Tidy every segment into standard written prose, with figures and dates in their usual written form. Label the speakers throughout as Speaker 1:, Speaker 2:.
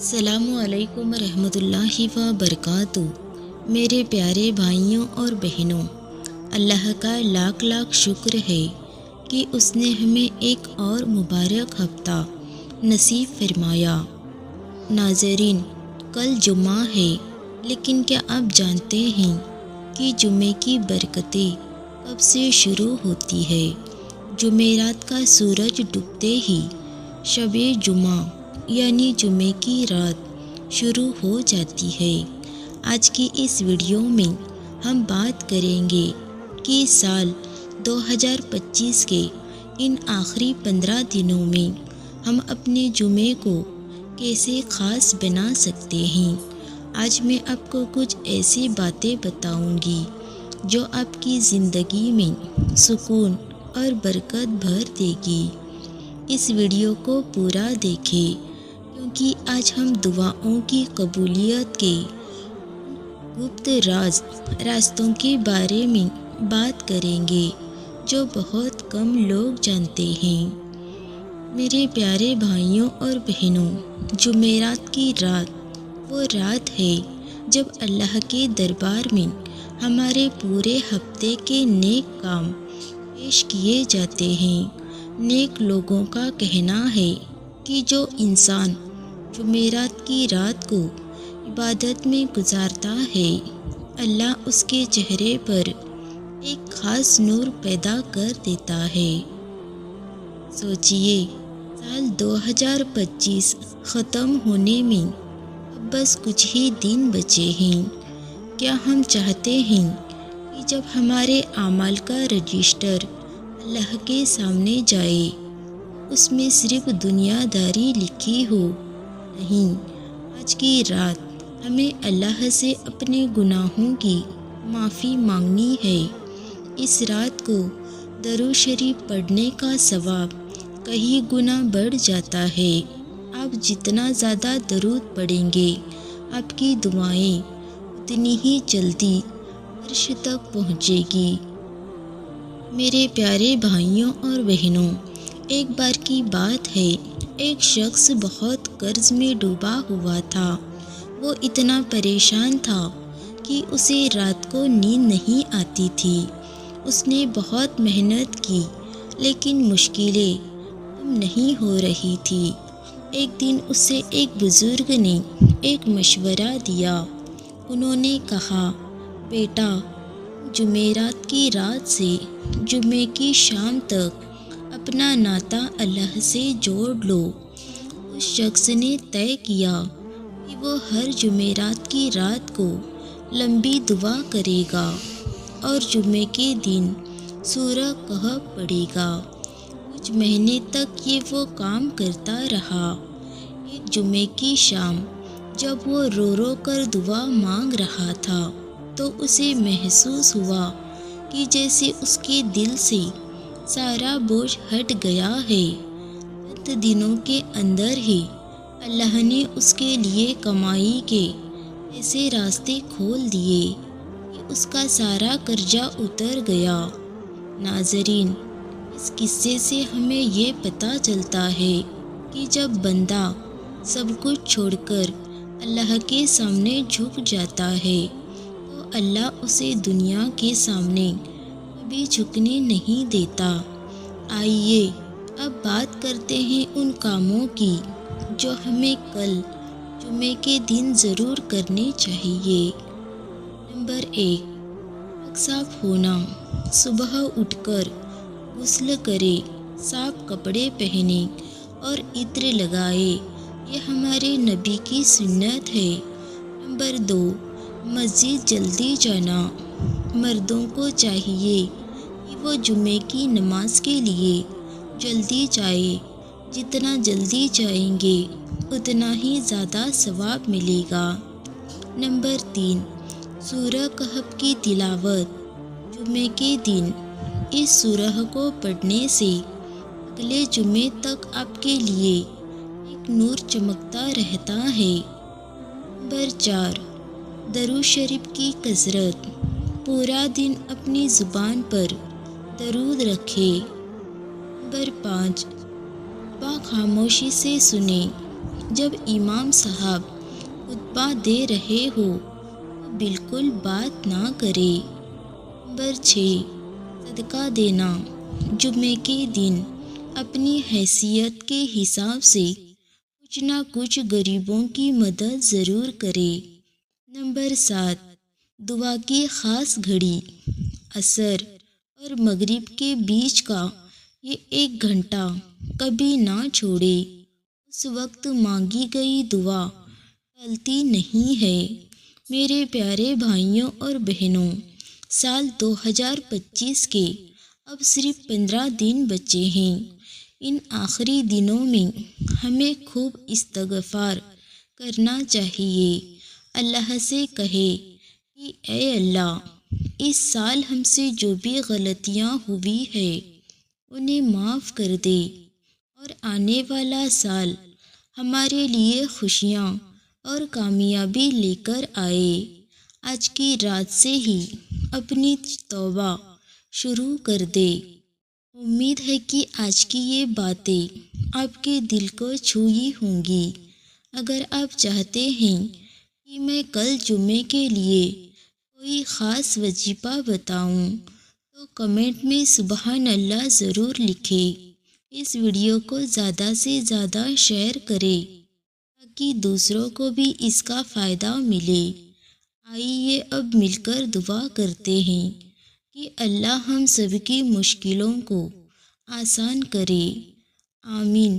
Speaker 1: السلام علیکم ورحمۃ اللہ وبرکاتہ۔ میرے پیارے بھائیوں اور بہنوں، اللہ کا لاکھ لاکھ شکر ہے کہ اس نے ہمیں ایک اور مبارک ہفتہ نصیب فرمایا۔ ناظرین، کل جمعہ ہے، لیکن کیا آپ جانتے ہیں کہ جمعے کی برکتیں کب سے شروع ہوتی ہے؟ جمعرات کا سورج ڈوبتے ہی شب جمعہ یعنی جمعے کی رات شروع ہو جاتی ہے۔ آج کی اس ویڈیو میں ہم بات کریں گے کہ سال 2025 کے ان آخری 15 دنوں میں ہم اپنے جمعے کو کیسے خاص بنا سکتے ہیں۔ آج میں آپ کو کچھ ایسی باتیں بتاؤں گی جو آپ کی زندگی میں سکون اور برکت بھر دے گی۔ اس ویڈیو کو پورا دیکھیں، کیونکہ آج ہم دعاؤں کی قبولیت کے گپت راستوں کے بارے میں بات کریں گے جو بہت کم لوگ جانتے ہیں۔ میرے پیارے بھائیوں اور بہنوں، جمعرات کی رات وہ رات ہے جب اللہ کے دربار میں ہمارے پورے ہفتے کے نیک کام پیش کیے جاتے ہیں۔ نیک لوگوں کا کہنا ہے کہ جو انسان جمعرات کی رات کو عبادت میں گزارتا ہے، اللہ اس کے چہرے پر ایک خاص نور پیدا کر دیتا ہے۔ سوچئے، سال 2025 ختم ہونے میں اب بس کچھ ہی دن بچے ہیں۔ کیا ہم چاہتے ہیں کہ جب ہمارے اعمال کا رجسٹر اللہ کے سامنے جائے، اس میں صرف دنیا داری لکھی ہو؟ نہیں، آج کی رات ہمیں اللہ سے اپنے گناہوں کی معافی مانگنی ہے۔ اس رات کو درود شریف پڑھنے کا ثواب کئی گنا بڑھ جاتا ہے۔ آپ جتنا زیادہ درود پڑھیں گے، آپ کی دعائیں اتنی ہی جلدی عرش تک پہنچے گی۔ میرے پیارے بھائیوں اور بہنوں، ایک بار کی بات ہے، ایک شخص بہت قرض میں ڈوبا ہوا تھا۔ وہ اتنا پریشان تھا کہ اسے رات کو نیند نہیں آتی تھی۔ اس نے بہت محنت کی، لیکن مشکلیں کم نہیں ہو رہی تھی۔ ایک دن اسے ایک بزرگ نے ایک مشورہ دیا۔ انہوں نے کہا، بیٹا، جمعرات کی رات سے جمعے کی شام تک اپنا ناطہ اللہ سے جوڑ لو۔ اس شخص نے طے کیا کہ وہ ہر جمعرات کی رات کو لمبی دعا کرے گا اور جمعے کے دن سورہ کہف پڑھے گا۔ کچھ مہینے تک وہ کام کرتا رہا۔ ایک جمعے کی شام جب وہ رو رو کر دعا مانگ رہا تھا، تو اسے محسوس ہوا کہ جیسے اس کے دل سے سارا بوجھ ہٹ گیا ہے۔ چند دنوں کے اندر ہی اللہ نے اس کے لیے کمائی کے ایسے راستے کھول دیے کہ اس کا سارا قرضہ اتر گیا۔ ناظرین، اس قصے سے ہمیں یہ پتہ چلتا ہے کہ جب بندہ سب کچھ چھوڑ کر اللہ کے سامنے جھک جاتا ہے، تو اللہ اسے دنیا کے سامنے کبھی جھکنے نہیں دیتا۔ آئیے اب بات کرتے ہیں ان کاموں کی جو ہمیں کل جمعے کے دن ضرور کرنے چاہیے۔ نمبر 1، پاک صاف ہونا۔ صبح اٹھ کر غسل کرے، صاف کپڑے پہنے اور عطر لگائے، یہ ہمارے نبی کی سنت ہے۔ نمبر 2، مسجد جلدی جانا۔ مردوں کو چاہیے کہ وہ جمعے کی نماز کے لیے جلدی جائیں۔ جتنا جلدی جائیں گے، اتنا ہی زیادہ ثواب ملے گا۔ نمبر 3، سورہ کہف کی تلاوت۔ جمعے کے دن اس سورہ کو پڑھنے سے اگلے جمعے تک آپ کے لیے ایک نور چمکتا رہتا ہے۔ نمبر 4، درود شریف کی کثرت۔ پورا دن اپنی زبان پر درود رکھیں۔ نمبر 5، خاموشی سے سنیں۔ جب امام صاحب خطبہ دے رہے ہو تو بالکل بات نہ کرے۔ نمبر 6، صدقہ دینا۔ جمعے کے دن اپنی حیثیت کے حساب سے کچھ نہ کچھ غریبوں کی مدد ضرور کرے۔ نمبر 7، دعا کی خاص گھڑی۔ عصر اور مغرب کے بیچ کا یہ 1 گھنٹہ کبھی نہ چھوڑے۔ اس وقت مانگی گئی دعا ٹلتی نہیں ہے۔ میرے پیارے بھائیوں اور بہنوں، سال 2025 کے اب صرف 15 دن بچے ہیں۔ ان آخری دنوں میں ہمیں خوب استغفار کرنا چاہیے۔ اللہ سے کہے کہ اے اللہ، اس سال ہم سے جو بھی غلطیاں ہوئی ہے انہیں معاف کر دے، اور آنے والا سال ہمارے لیے خوشیاں اور کامیابی لے کر آئے۔ آج کی رات سے ہی اپنی توبہ شروع کر دے۔ امید ہے کہ آج کی یہ باتیں آپ کے دل کو چھوئی ہوں گی۔ اگر آپ چاہتے ہیں کہ میں کل جمعے کے لیے کوئی خاص وظیفہ بتاؤں تو کمنٹ میں سبحان اللہ ضرور لکھیں۔ اس ویڈیو کو زیادہ سے زیادہ شیئر کریں تاکہ دوسروں کو بھی اس کا فائدہ ملے۔ آئیے اب مل کر دعا کرتے ہیں کہ اللہ ہم سب کی مشکلوں کو آسان کرے۔ آمین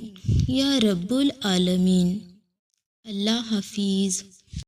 Speaker 1: یا رب العالمین۔ اللہ حافظ۔